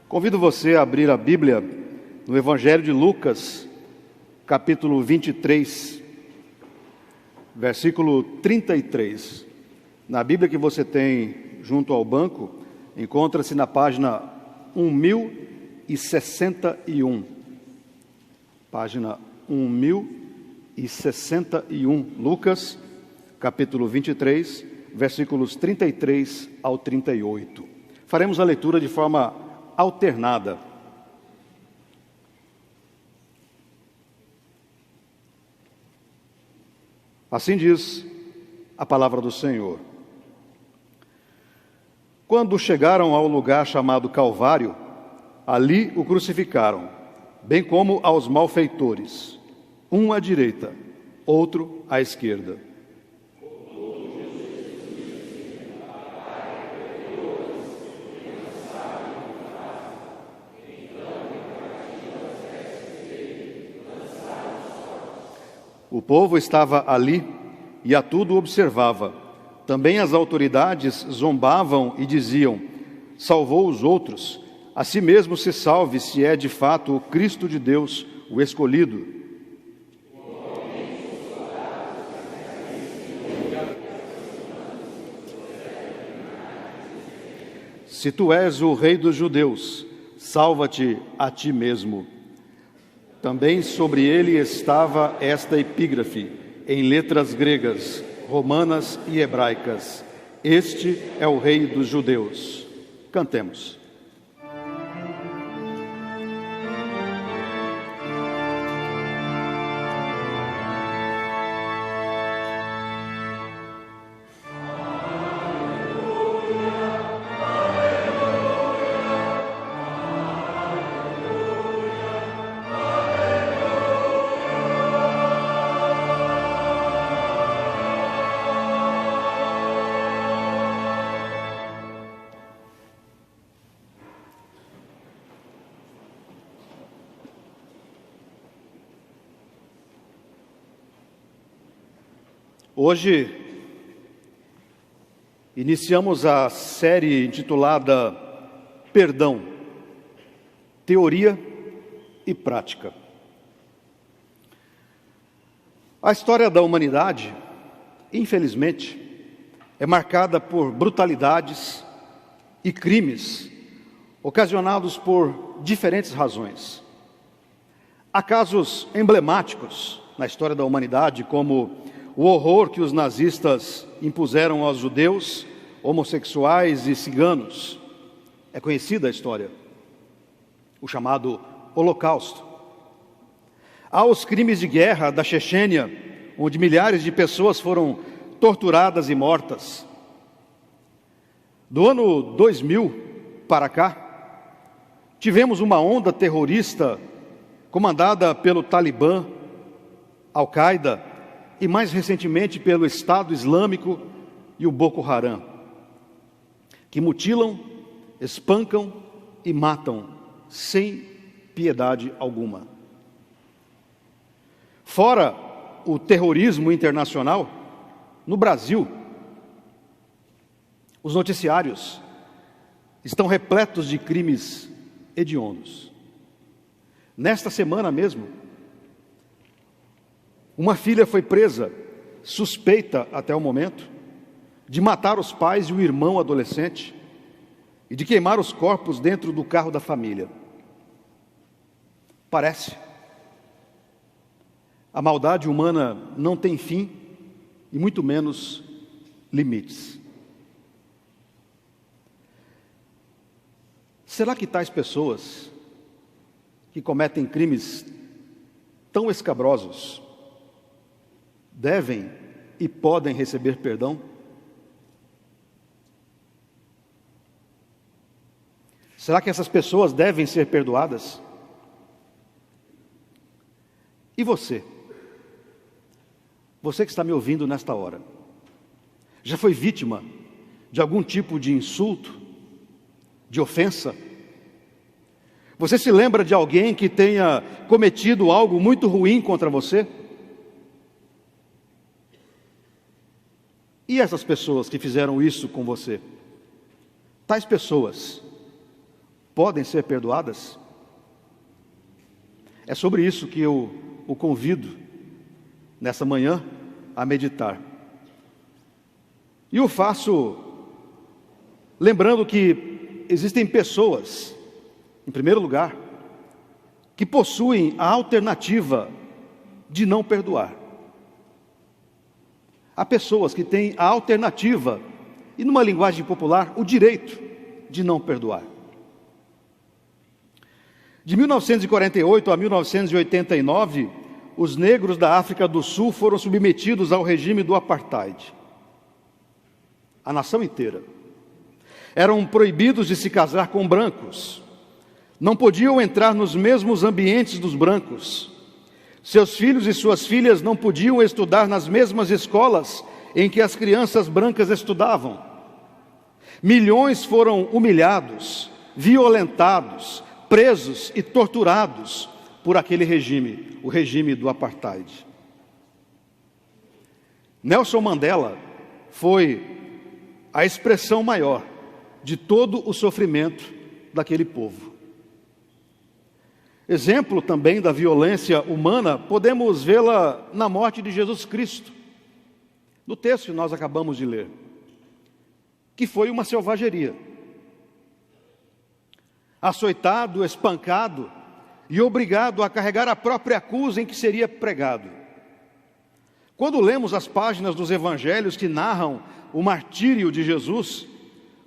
Convido você a abrir a Bíblia no Evangelho de Lucas, capítulo 23, versículo 33. Na Bíblia que você tem junto ao banco, encontra-se na página 1061. Página 1061, Lucas, capítulo 23, versículos 33 ao 38. Faremos a leitura de forma alternada. Assim diz a palavra do Senhor. Quando chegaram ao lugar chamado Calvário, ali o crucificaram, bem como aos malfeitores, um à direita, outro à esquerda. O povo estava ali e a tudo observava. Também as autoridades zombavam e diziam: salvou os outros, a si mesmo se salve, se é de fato o Cristo de Deus, o escolhido. Se tu és o rei dos judeus, salva-te a ti mesmo. Também sobre ele estava esta epígrafe, em letras gregas, romanas e hebraicas: este é o rei dos judeus. Cantemos. Hoje, iniciamos a série intitulada Perdão, Teoria e Prática. A história da humanidade, infelizmente, é marcada por brutalidades e crimes ocasionados por diferentes razões. Há casos emblemáticos na história da humanidade, como o horror que os nazistas impuseram aos judeus, homossexuais e ciganos. É conhecida a história, o chamado Holocausto. Há os crimes de guerra da Chechênia, onde milhares de pessoas foram torturadas e mortas. Do ano 2000 para cá, tivemos uma onda terrorista comandada pelo Talibã, Al-Qaeda, e mais recentemente pelo Estado Islâmico e o Boko Haram, que mutilam, espancam e matam sem piedade alguma. Fora o terrorismo internacional, no Brasil, os noticiários estão repletos de crimes hediondos. Nesta semana mesmo, uma filha foi presa, suspeita até o momento, de matar os pais e o irmão adolescente e de queimar os corpos dentro do carro da família. Parece. A maldade humana não tem fim e muito menos limites. Será que tais pessoas que cometem crimes tão escabrosos devem e podem receber perdão? Será que essas pessoas devem ser perdoadas? E você? Você que está me ouvindo nesta hora, já foi vítima de algum tipo de insulto, de ofensa? Você se lembra de alguém que tenha cometido algo muito ruim contra você? E essas pessoas que fizeram isso com você? Tais pessoas podem ser perdoadas? É sobre isso que eu o convido nessa manhã a meditar. E o faço lembrando que existem pessoas, em primeiro lugar, que possuem a alternativa de não perdoar. Há pessoas que têm a alternativa, e numa linguagem popular, o direito de não perdoar. De 1948 a 1989, os negros da África do Sul foram submetidos ao regime do apartheid. A nação inteira. Eram proibidos de se casar com brancos. Não podiam entrar nos mesmos ambientes dos brancos. Seus filhos e suas filhas não podiam estudar nas mesmas escolas em que as crianças brancas estudavam. Milhões foram humilhados, violentados, presos e torturados por aquele regime, o regime do apartheid. Nelson Mandela foi a expressão maior de todo o sofrimento daquele povo. Exemplo também da violência humana, podemos vê-la na morte de Jesus Cristo, no texto que nós acabamos de ler, que foi uma selvageria. Açoitado, espancado e obrigado a carregar a própria cruz em que seria pregado. Quando lemos as páginas dos evangelhos que narram o martírio de Jesus,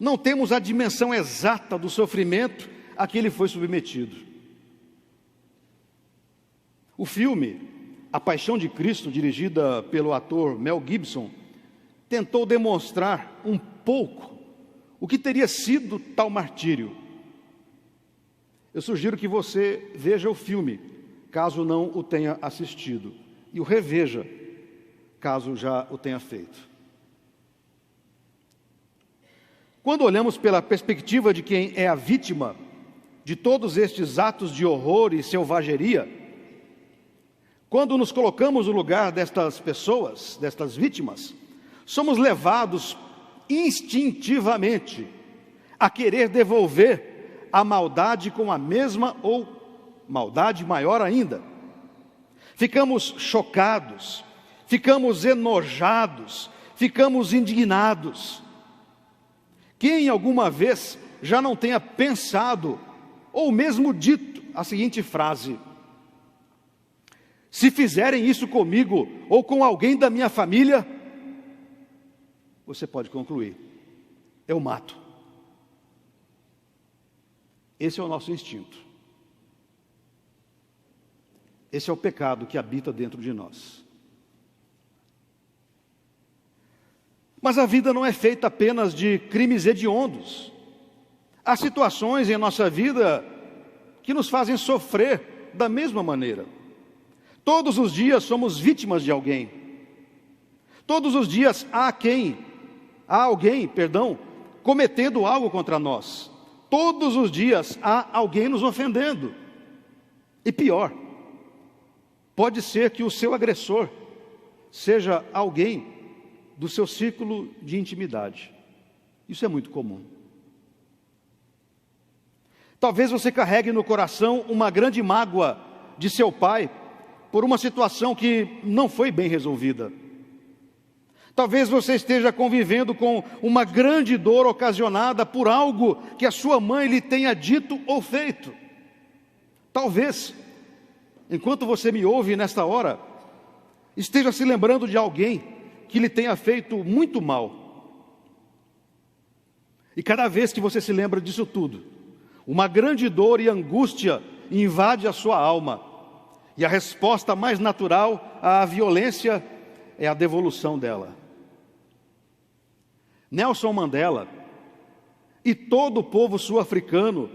não temos a dimensão exata do sofrimento a que ele foi submetido. O filme A Paixão de Cristo, dirigida pelo ator Mel Gibson, tentou demonstrar um pouco o que teria sido tal martírio. Eu sugiro que você veja o filme, caso não o tenha assistido, e o reveja, caso já o tenha feito. Quando olhamos pela perspectiva de quem é a vítima de todos estes atos de horror e selvageria, quando nos colocamos no lugar destas pessoas, destas vítimas, somos levados instintivamente a querer devolver a maldade com a mesma ou maldade maior ainda. Ficamos chocados, ficamos enojados, ficamos indignados. Quem alguma vez já não tenha pensado ou mesmo dito a seguinte frase: se fizerem isso comigo ou com alguém da minha família, você pode concluir, eu mato. Esse é o nosso instinto. Esse é o pecado que habita dentro de nós. Mas a vida não é feita apenas de crimes hediondos. Há situações em nossa vida que nos fazem sofrer da mesma maneira. Todos os dias somos vítimas de alguém. Todos os dias há alguém, cometendo algo contra nós. Todos os dias há alguém nos ofendendo. E pior, pode ser que o seu agressor seja alguém do seu círculo de intimidade. Isso é muito comum. Talvez você carregue no coração uma grande mágoa de seu pai por uma situação que não foi bem resolvida. Talvez você esteja convivendo com uma grande dor ocasionada por algo que a sua mãe lhe tenha dito ou feito. Talvez, enquanto você me ouve nesta hora, esteja se lembrando de alguém que lhe tenha feito muito mal. E cada vez que você se lembra disso tudo, uma grande dor e angústia invade a sua alma. E a resposta mais natural à violência é a devolução dela. Nelson Mandela e todo o povo sul-africano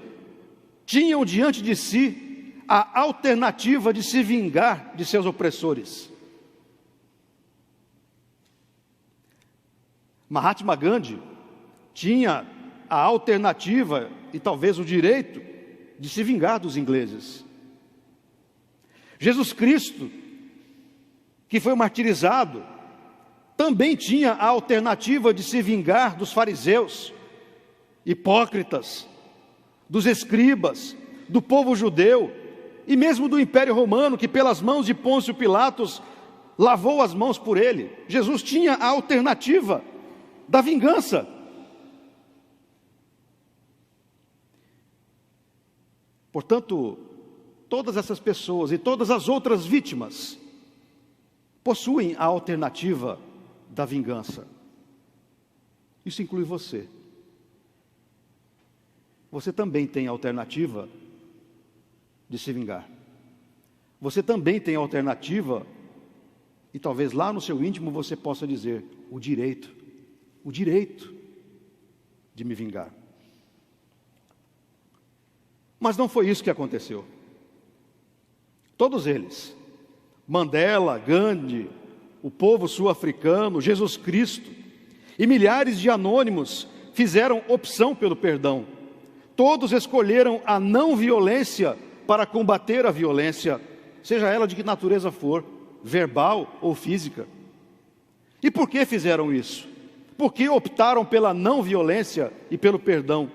tinham diante de si a alternativa de se vingar de seus opressores. Mahatma Gandhi tinha a alternativa e talvez o direito de se vingar dos ingleses. Jesus Cristo, que foi martirizado, também tinha a alternativa de se vingar dos fariseus, hipócritas, dos escribas, do povo judeu e mesmo do Império Romano, que pelas mãos de Pôncio Pilatos lavou as mãos por ele. Jesus tinha a alternativa da vingança. Portanto, todas essas pessoas e todas as outras vítimas possuem a alternativa da vingança. Isso inclui você. Você também tem a alternativa de se vingar. Você também tem a alternativa, e talvez lá no seu íntimo você possa dizer, o direito de me vingar. Mas não foi isso que aconteceu. Todos eles, Mandela, Gandhi, o povo sul-africano, Jesus Cristo e milhares de anônimos fizeram opção pelo perdão. Todos escolheram a não violência para combater a violência, seja ela de que natureza for, verbal ou física. E por que fizeram isso? Por que optaram pela não violência e pelo perdão?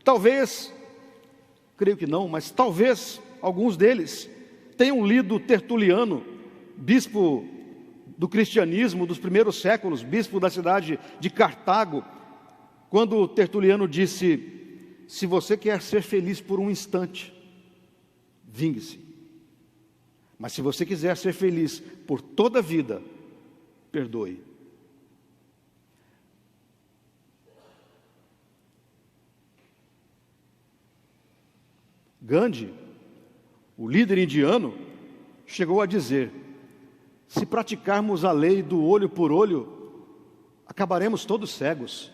Talvez, creio que não, mas talvez alguns deles tenham lido Tertuliano, bispo do cristianismo dos primeiros séculos, bispo da cidade de Cartago, quando Tertuliano disse: se você quer ser feliz por um instante, vingue-se. Mas se você quiser ser feliz por toda a vida, perdoe. Gandhi, o líder indiano, chegou a dizer: se praticarmos a lei do olho por olho, acabaremos todos cegos.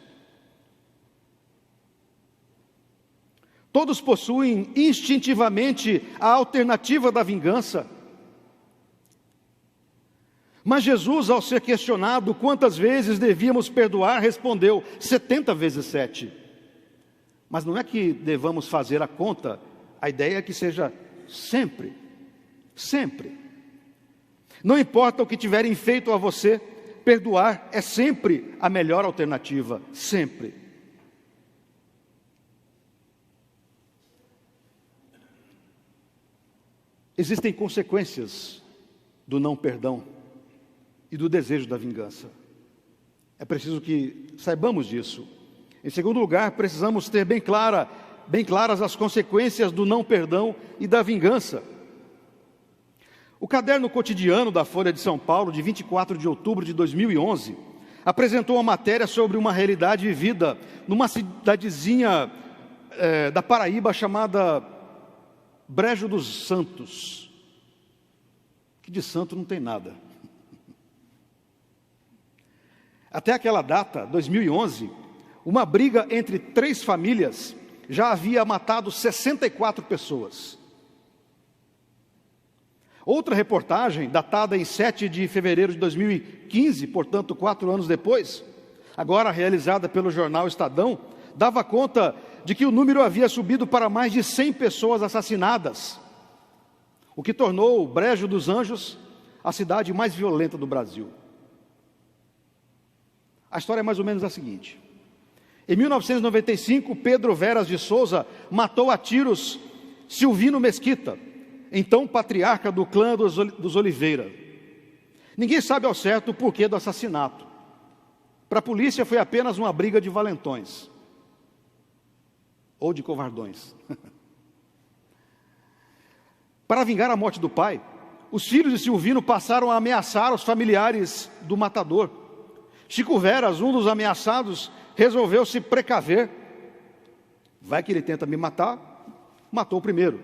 Todos possuem instintivamente a alternativa da vingança. Mas Jesus, ao ser questionado quantas vezes devíamos perdoar, respondeu 70 vezes 7. Mas não é que devamos fazer a conta, a ideia é que seja sempre, sempre. Não importa o que tiverem feito a você, perdoar é sempre a melhor alternativa, sempre. Existem consequências do não perdão e do desejo da vingança. É preciso que saibamos disso. Em segundo lugar, precisamos ter bem claras as consequências do não perdão e da vingança. O caderno cotidiano da Folha de São Paulo, de 24 de outubro de 2011, apresentou uma matéria sobre uma realidade vivida numa cidadezinha da Paraíba chamada Brejo dos Santos, que de santo não tem nada. Até aquela data, 2011, uma briga entre 3 famílias já havia matado 64 pessoas. Outra reportagem, datada em 7 de fevereiro de 2015, portanto 4 anos depois, agora realizada pelo jornal Estadão, dava conta de que o número havia subido para mais de 100 pessoas assassinadas, o que tornou o Brejo dos Anjos a cidade mais violenta do Brasil. A história é mais ou menos a seguinte: em 1995, Pedro Veras de Souza matou a tiros Silvino Mesquita, então patriarca do clã dos Oliveira. Ninguém sabe ao certo o porquê do assassinato. Para a polícia foi apenas uma briga de valentões. Ou de covardões. Para vingar a morte do pai, os filhos de Silvino passaram a ameaçar os familiares do matador. Chico Veras, um dos ameaçados, resolveu se precaver. Vai que ele tenta me matar, matou o primeiro.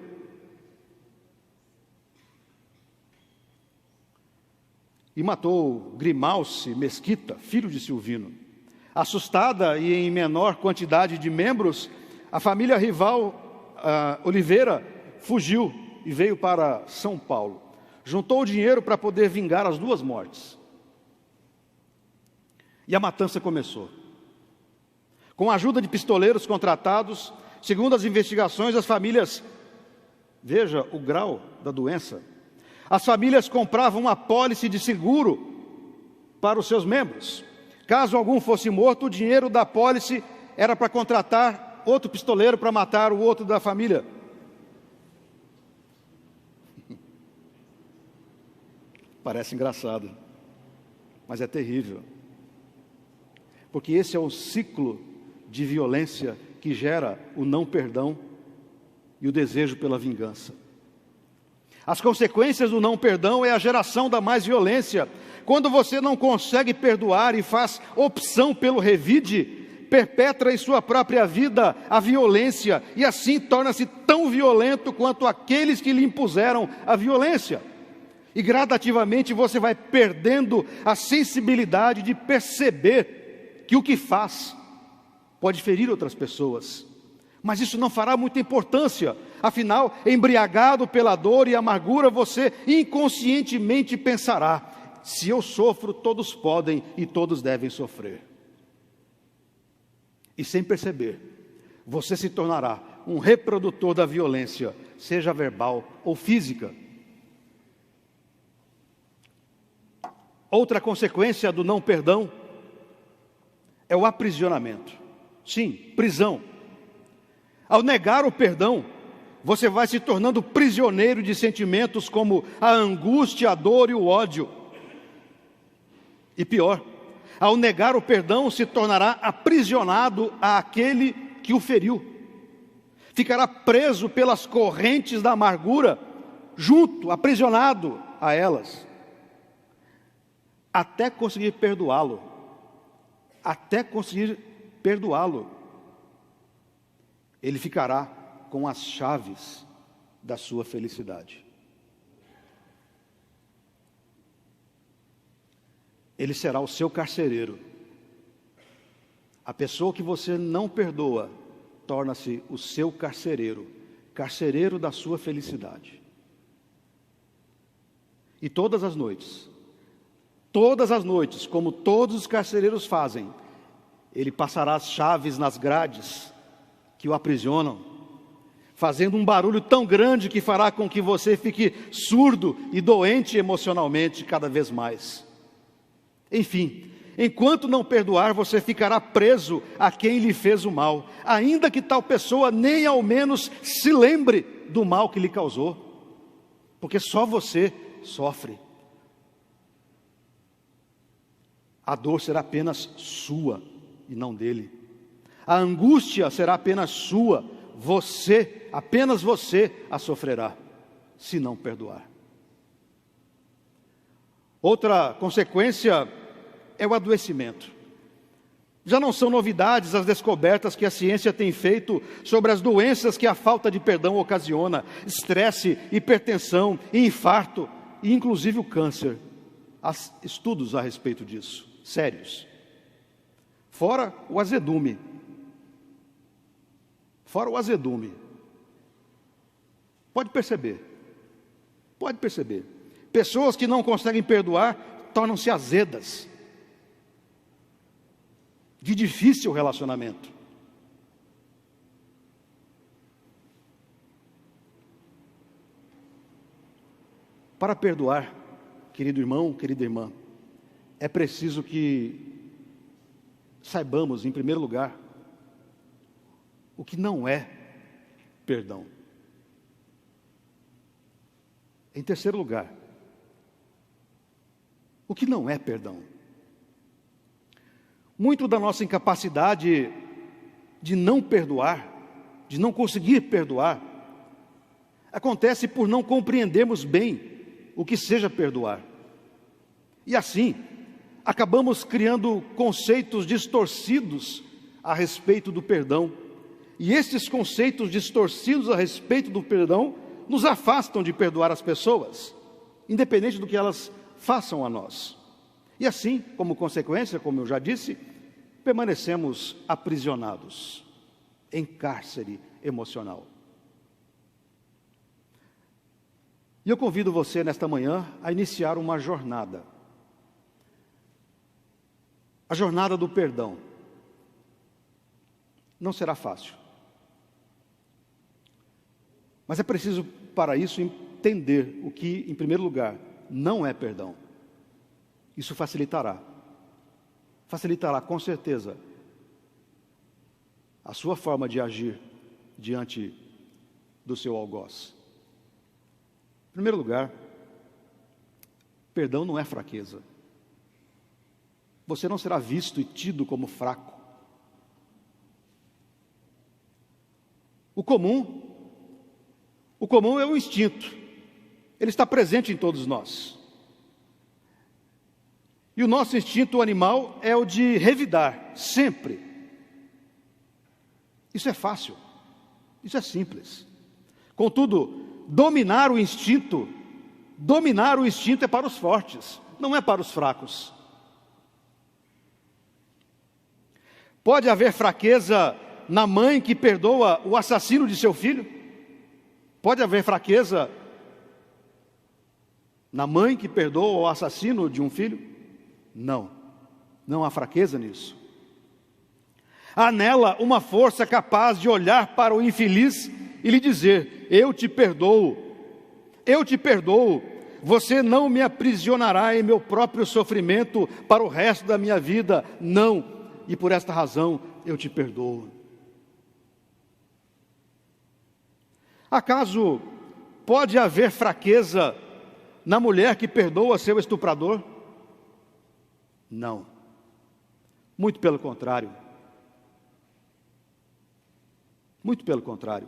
E matou Grimalce Mesquita, filho de Silvino. Assustada e em menor quantidade de membros, a família rival Oliveira fugiu e veio para São Paulo. Juntou o dinheiro para poder vingar as 2 mortes. E a matança começou. Com a ajuda de pistoleiros contratados, segundo as investigações, as famílias, veja o grau da doença, as famílias compravam uma apólice de seguro para os seus membros. Caso algum fosse morto, o dinheiro da apólice era para contratar outro pistoleiro para matar o outro da família. Parece engraçado, mas é terrível. Porque esse é o ciclo de violência que gera o não perdão e o desejo pela vingança. As consequências do não perdão é a geração da mais violência. Quando você não consegue perdoar e faz opção pelo revide, perpetra em sua própria vida a violência e assim torna-se tão violento quanto aqueles que lhe impuseram a violência. E gradativamente você vai perdendo a sensibilidade de perceber que o que faz pode ferir outras pessoas. Mas isso não fará muita importância. Afinal, embriagado pela dor e amargura, você inconscientemente pensará: se eu sofro, todos podem e todos devem sofrer. E sem perceber, você se tornará um reprodutor da violência, seja verbal ou física. Outra consequência do não perdão é o aprisionamento. Sim, prisão. Ao negar o perdão, você vai se tornando prisioneiro de sentimentos como a angústia, a dor e o ódio. E pior, ao negar o perdão, se tornará aprisionado àquele que o feriu. Ficará preso pelas correntes da amargura, aprisionado a elas, até conseguir perdoá-lo. Ele ficará com as chaves da sua felicidade. Ele será o seu carcereiro. A pessoa que você não perdoa torna-se o seu carcereiro, carcereiro da sua felicidade. E todas as noites, como todos os carcereiros fazem, ele passará as chaves nas grades que o aprisionam, fazendo um barulho tão grande que fará com que você fique surdo e doente emocionalmente cada vez mais. Enfim, enquanto não perdoar, você ficará preso a quem lhe fez o mal, ainda que tal pessoa nem ao menos se lembre do mal que lhe causou, porque só você sofre. A dor será apenas sua e não dele. A angústia será apenas sua, apenas você a sofrerá, se não perdoar. Outra consequência é o adoecimento. Já não são novidades as descobertas que a ciência tem feito sobre as doenças que a falta de perdão ocasiona: estresse, hipertensão, infarto e inclusive o câncer. Há estudos a respeito disso, sérios. Fora o azedume. Pode perceber. Pessoas que não conseguem perdoar tornam-se azedas, de difícil relacionamento. Para perdoar, querido irmão, querida irmã, é preciso que saibamos, em primeiro lugar, o que não é perdão. Em terceiro lugar, o que não é perdão. Muito da nossa incapacidade de não perdoar, de não conseguir perdoar, acontece por não compreendermos bem o que seja perdoar. E assim, acabamos criando conceitos distorcidos a respeito do perdão. E esses conceitos distorcidos a respeito do perdão nos afastam de perdoar as pessoas, independente do que elas façam a nós. E assim, como consequência, como eu já disse, permanecemos aprisionados em cárcere emocional. E eu convido você nesta manhã a iniciar uma jornada. A jornada do perdão. Não será fácil. Mas é preciso, para isso, entender o que, em primeiro lugar, não é perdão. Isso facilitará com certeza, a sua forma de agir diante do seu algoz. Em primeiro lugar, perdão não é fraqueza. Você não será visto e tido como fraco. O comum é o instinto. Ele está presente em todos nós. E o nosso instinto animal é o de revidar, sempre. Isso é fácil. Isso é simples. Contudo, dominar o instinto é para os fortes, não é para os fracos. Pode haver fraqueza na mãe que perdoa o assassino de seu filho? Pode haver fraqueza na mãe que perdoa o assassino de um filho? Não, não há fraqueza nisso. Há nela uma força capaz de olhar para o infeliz e lhe dizer: eu te perdoo, você não me aprisionará em meu próprio sofrimento para o resto da minha vida, não. E por esta razão eu te perdoo. Acaso pode haver fraqueza na mulher que perdoa seu estuprador? Não. Muito pelo contrário. Muito pelo contrário.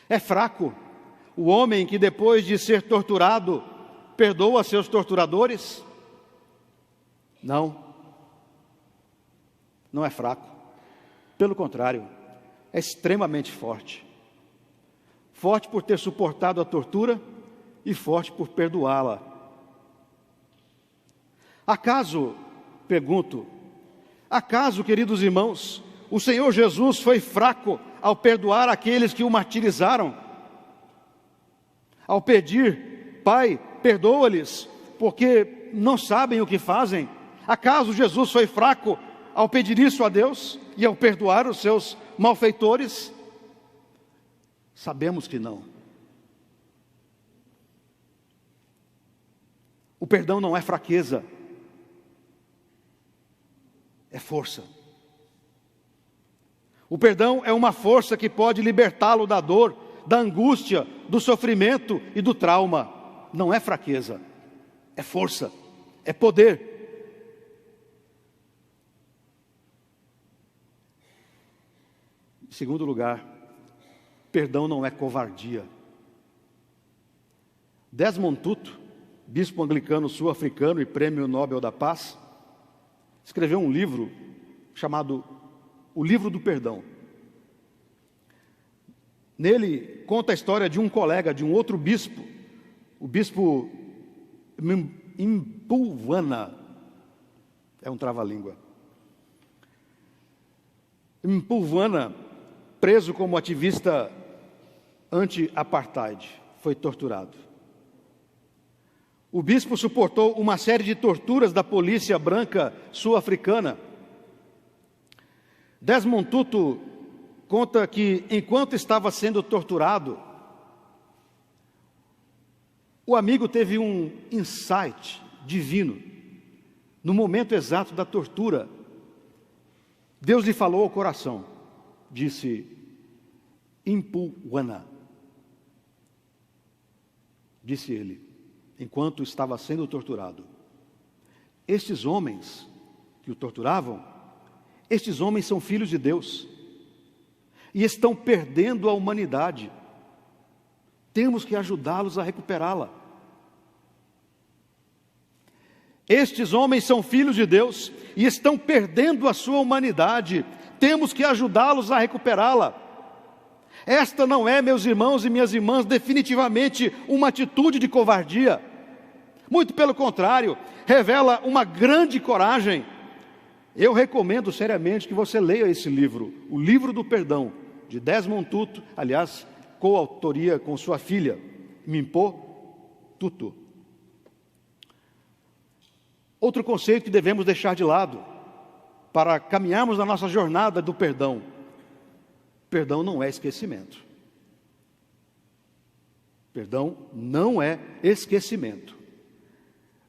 É fraco o homem que depois de ser torturado perdoa seus torturadores? Não. Não é fraco. Pelo contrário, é extremamente forte. Forte por ter suportado a tortura e forte por perdoá-la. Acaso, pergunto, queridos irmãos, o Senhor Jesus foi fraco ao perdoar aqueles que o martirizaram? Ao pedir: Pai, perdoa-lhes, porque não sabem o que fazem? Acaso Jesus foi fraco ao pedir isso a Deus e ao perdoar os seus malfeitores? Sabemos que não. O perdão não é fraqueza, é força. O perdão é uma força que pode libertá-lo da dor, da angústia, do sofrimento e do trauma. Não é fraqueza, é força, é poder. Em segundo lugar, perdão não é covardia. Desmond Tutu, bispo anglicano sul-africano e prêmio Nobel da Paz, escreveu um livro chamado O Livro do Perdão. Nele conta a história de um colega, de um outro bispo, o bispo Mpuvana, é um trava-língua. Mpuvana, preso como ativista anti-apartheid, foi torturado. O bispo suportou uma série de torturas da polícia branca sul-africana. Desmond Tutu conta que, enquanto estava sendo torturado, o amigo teve um insight divino. No momento exato da tortura, Deus lhe falou ao coração, disse: Mpuvana, disse ele, enquanto estava sendo torturado: estes homens que o torturavam, estes homens são filhos de Deus e estão perdendo a humanidade. Temos que ajudá-los a recuperá-la. Estes homens são filhos de Deus e estão perdendo a sua humanidade. Temos que ajudá-los a recuperá-la. Esta não é, meus irmãos e minhas irmãs, definitivamente uma atitude de covardia. Muito pelo contrário, revela uma grande coragem. Eu recomendo seriamente que você leia esse livro, O Livro do Perdão, de Desmond Tutu, aliás, coautoria com sua filha, Mpho Tutu. Outro conceito que devemos deixar de lado para caminharmos na nossa jornada do perdão: perdão não é esquecimento. Perdão não é esquecimento.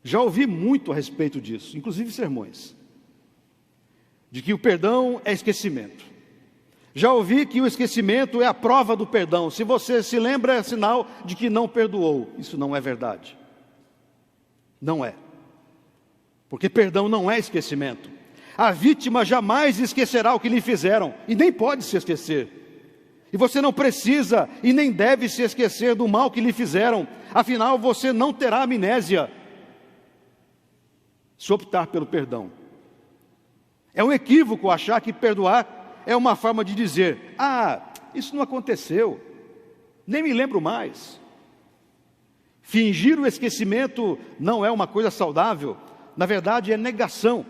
Já ouvi muito a respeito disso, inclusive sermões. de que o perdão é esquecimento. Já ouvi que o esquecimento é a prova do perdão. Se você se lembra, é sinal de que não perdoou. Isso não é verdade. Não é. Porque perdão não é esquecimento. A vítima jamais esquecerá o que lhe fizeram, e nem pode se esquecer. E você não precisa e nem deve se esquecer do mal que lhe fizeram. Afinal, você não terá amnésia se optar pelo perdão. É um equívoco achar que perdoar é uma forma de dizer: isso não aconteceu, nem me lembro mais. Fingir o esquecimento não é uma coisa saudável, na verdade é negação.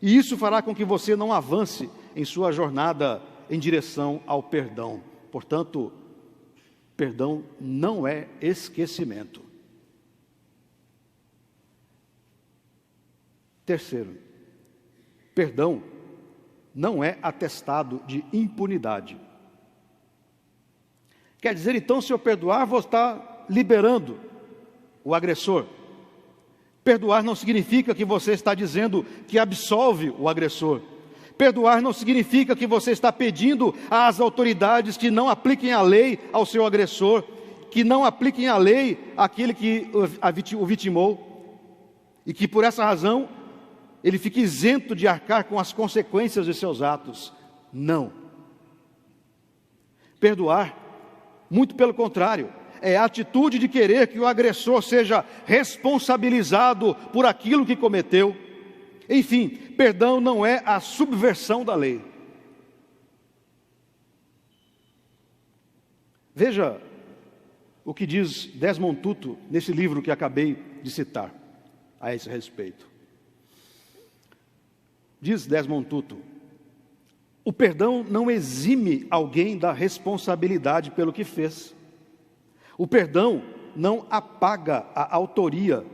E isso fará com que você não avance em sua jornada em direção ao perdão. Portanto, perdão não é esquecimento. Terceiro, perdão não é atestado de impunidade. Quer dizer, então, se eu perdoar, vou estar liberando o agressor. Perdoar não significa que você está dizendo que absolve o agressor. Perdoar não significa que você está pedindo às autoridades que não apliquem a lei ao seu agressor, que não apliquem a lei àquele que o vitimou, e que por essa razão ele fique isento de arcar com as consequências de seus atos. Não. Perdoar, muito pelo contrário, é a atitude de querer que o agressor seja responsabilizado por aquilo que cometeu. Enfim, perdão não é a subversão da lei. Veja o que diz Desmond Tutu nesse livro que acabei de citar a esse respeito. Diz Desmond Tutu: o perdão não exime alguém da responsabilidade pelo que fez. O perdão não apaga a autoria.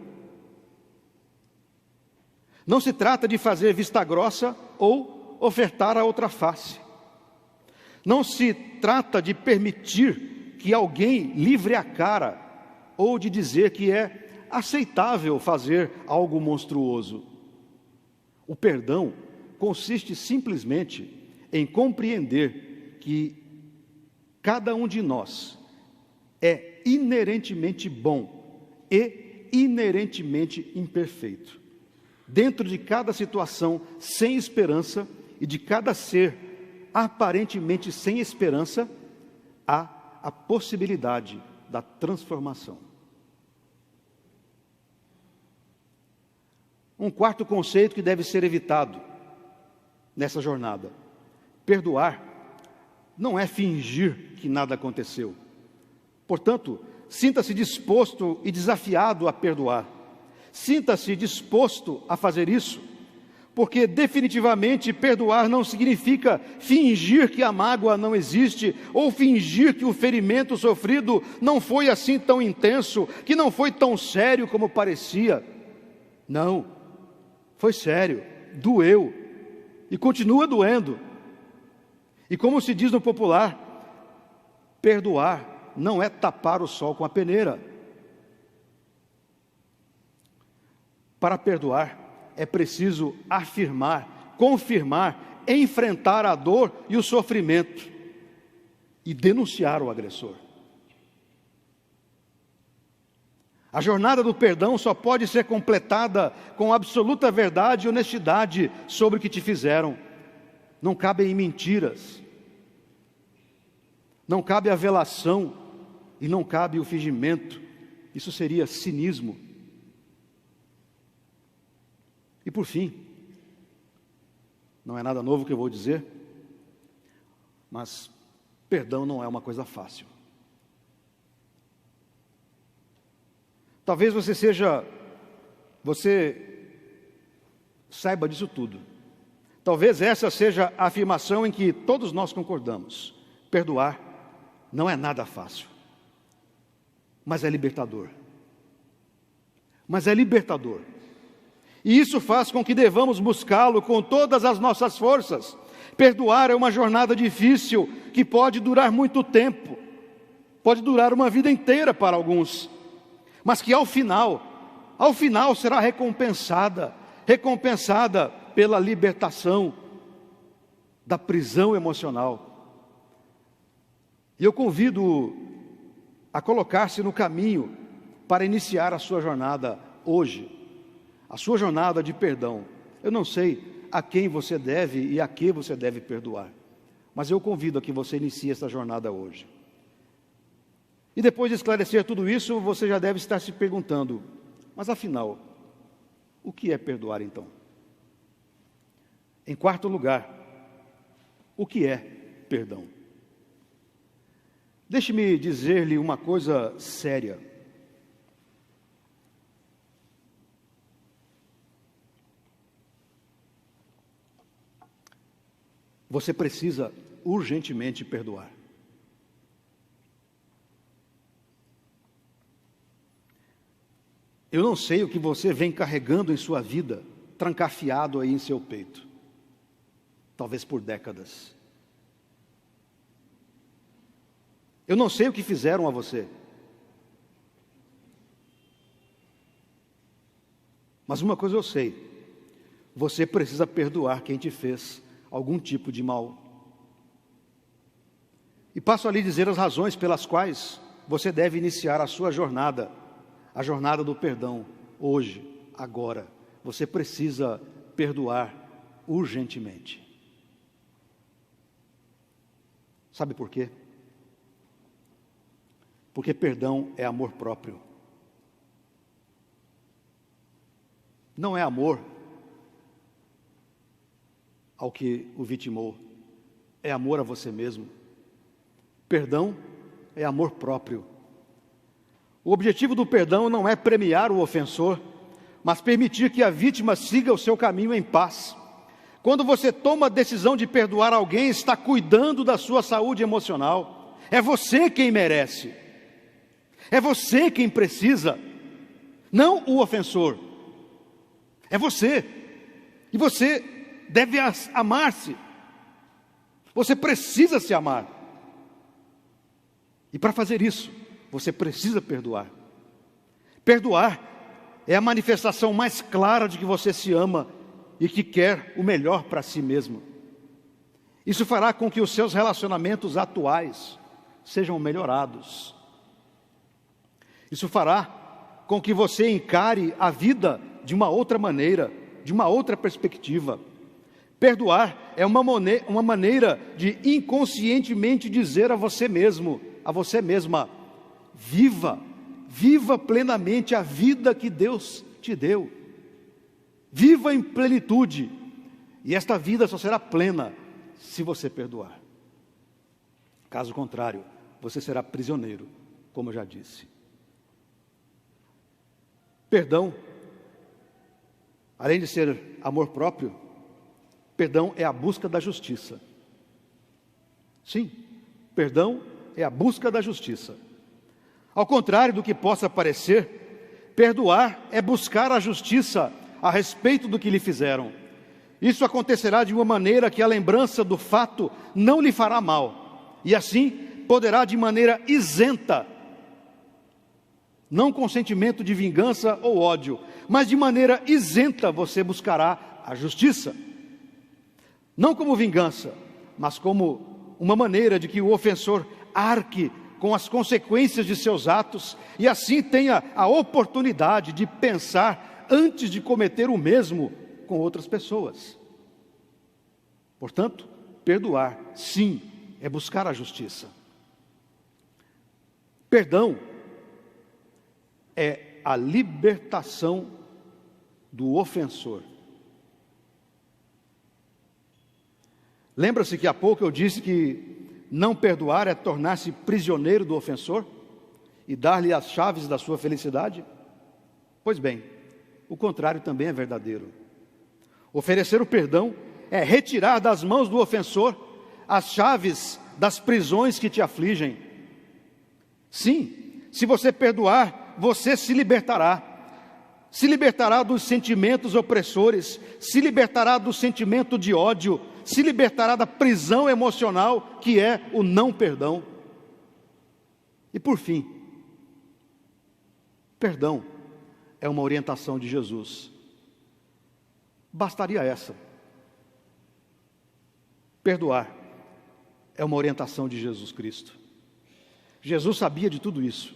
Não se trata de fazer vista grossa ou ofertar a outra face. Não se trata de permitir que alguém livre a cara ou de dizer que é aceitável fazer algo monstruoso. O perdão consiste simplesmente em compreender que cada um de nós é inerentemente bom e inerentemente imperfeito. Dentro de cada situação sem esperança e de cada ser aparentemente sem esperança, há a possibilidade da transformação. Um quarto conceito que deve ser evitado nessa jornada: perdoar não é fingir que nada aconteceu. Portanto, sinta-se disposto e desafiado a perdoar. Sinta-se disposto a fazer isso, porque definitivamente perdoar não significa fingir que a mágoa não existe, ou fingir que o ferimento sofrido não foi assim tão intenso, que não foi tão sério como parecia. Não, foi sério, doeu, e continua doendo. E como se diz no popular, perdoar não é tapar o sol com a peneira. Para perdoar, é preciso afirmar, confirmar, enfrentar a dor e o sofrimento e denunciar o agressor. A jornada do perdão só pode ser completada com absoluta verdade e honestidade sobre o que te fizeram. Não cabem mentiras, não cabe a velação e não cabe o fingimento. Isso seria cinismo. E por fim, não é nada novo que eu vou dizer, mas perdão não é uma coisa fácil. Talvez você saiba disso tudo. Talvez essa seja a afirmação em que todos nós concordamos. Perdoar não é nada fácil, mas é libertador. Mas é libertador. E isso faz com que devamos buscá-lo com todas as nossas forças. Perdoar é uma jornada difícil que pode durar muito tempo, pode durar uma vida inteira para alguns, mas que ao final será recompensada pela libertação da prisão emocional. E eu convido a colocar-se no caminho para iniciar a sua jornada hoje, a sua jornada de perdão. Eu não sei a quem você deve e a que você deve perdoar, mas eu convido a que você inicie essa jornada hoje. E depois de esclarecer tudo isso, você já deve estar se perguntando, mas afinal, o que é perdoar então? Em quarto lugar, o que é perdão? Deixe-me dizer-lhe uma coisa séria. Você precisa urgentemente perdoar. Eu não sei o que você vem carregando em sua vida, trancafiado aí em seu peito, talvez por décadas. Eu não sei o que fizeram a você, mas uma coisa eu sei: você precisa perdoar quem te fez algum tipo de mal. E passo a lhe dizer as razões pelas quais você deve iniciar a sua jornada, a jornada do perdão, hoje, agora. Você precisa perdoar urgentemente. Sabe por quê? Porque perdão é amor próprio. Não é amor ao que o vitimou, é amor a você mesmo. Perdão é amor próprio. O objetivo do perdão não é premiar o ofensor, mas permitir que a vítima siga o seu caminho em paz. Quando você toma a decisão de perdoar alguém, está cuidando da sua saúde emocional. É você quem merece. É você quem precisa, não o ofensor. É você. E você deve amar-se. Você precisa se amar. E para fazer isso, você precisa perdoar. Perdoar é a manifestação mais clara de que você se ama e que quer o melhor para si mesmo. Isso fará com que os seus relacionamentos atuais sejam melhorados. Isso fará com que você encare a vida de uma outra maneira, de uma outra perspectiva. Perdoar é uma maneira de inconscientemente dizer a você mesmo, a você mesma: viva plenamente a vida que Deus te deu. Viva em plenitude. E esta vida só será plena se você perdoar. Caso contrário, você será prisioneiro, como eu já disse. Perdão, além de ser amor próprio, perdão é a busca da justiça. Sim, perdão é a busca da justiça. Ao contrário do que possa parecer, perdoar é buscar a justiça a respeito do que lhe fizeram. Isso acontecerá de uma maneira que a lembrança do fato não lhe fará mal, e assim poderá de maneira isenta, não com sentimento de vingança ou ódio, mas de maneira isenta você buscará a justiça. Não como vingança, mas como uma maneira de que o ofensor arque com as consequências de seus atos e assim tenha a oportunidade de pensar antes de cometer o mesmo com outras pessoas. Portanto, perdoar, sim, é buscar a justiça. Perdão é a libertação do ofensor. Lembra-se que há pouco eu disse que não perdoar é tornar-se prisioneiro do ofensor e dar-lhe as chaves da sua felicidade? Pois bem, o contrário também é verdadeiro. Oferecer o perdão é retirar das mãos do ofensor as chaves das prisões que te afligem. Sim, se você perdoar, você se libertará dos sentimentos opressores, se libertará do sentimento de ódio, se libertará da prisão emocional que é o não perdão. E por fim, perdão é uma orientação de Jesus. Bastaria essa. Perdoar é uma orientação de Jesus Cristo. Jesus sabia de tudo isso,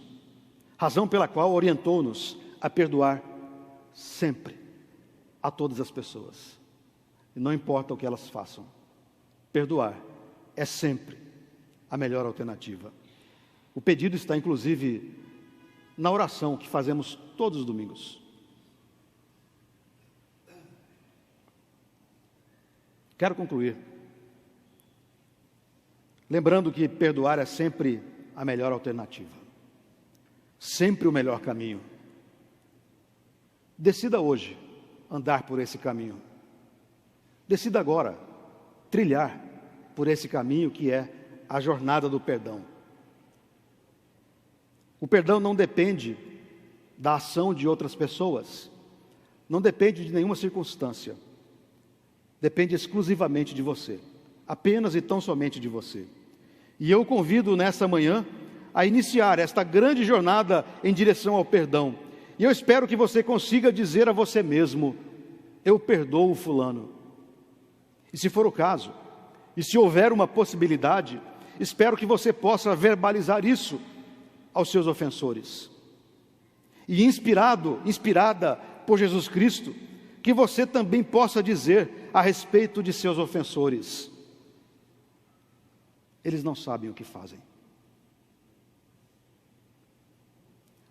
razão pela qual orientou-nos a perdoar sempre a todas as pessoas, e não importa o que elas façam. Perdoar é sempre a melhor alternativa. O pedido está, inclusive, na oração que fazemos todos os domingos. Quero concluir lembrando que perdoar é sempre a melhor alternativa, sempre o melhor caminho. Decida hoje andar por esse caminho. Decida agora trilhar por esse caminho que é a jornada do perdão. O perdão não depende da ação de outras pessoas, não depende de nenhuma circunstância, depende exclusivamente de você, apenas e tão somente de você. E eu convido nessa manhã a iniciar esta grande jornada em direção ao perdão. E eu espero que você consiga dizer a você mesmo: eu perdoo o fulano. E se for o caso, e se houver uma possibilidade, espero que você possa verbalizar isso aos seus ofensores. E inspirada por Jesus Cristo, que você também possa dizer a respeito de seus ofensores: eles não sabem o que fazem.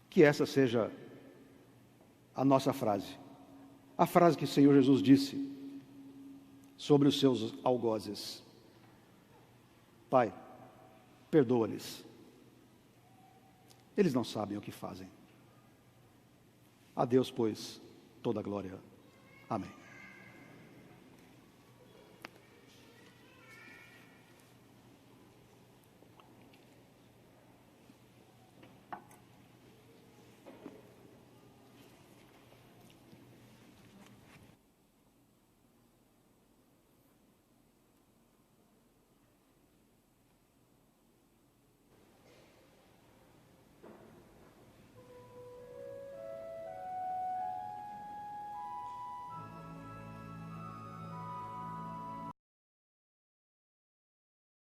Que essa seja a nossa frase, a frase que o Senhor Jesus disse sobre os seus algozes: Pai, perdoa-lhes, eles não sabem o que fazem. A Deus, pois, toda a glória. Amém.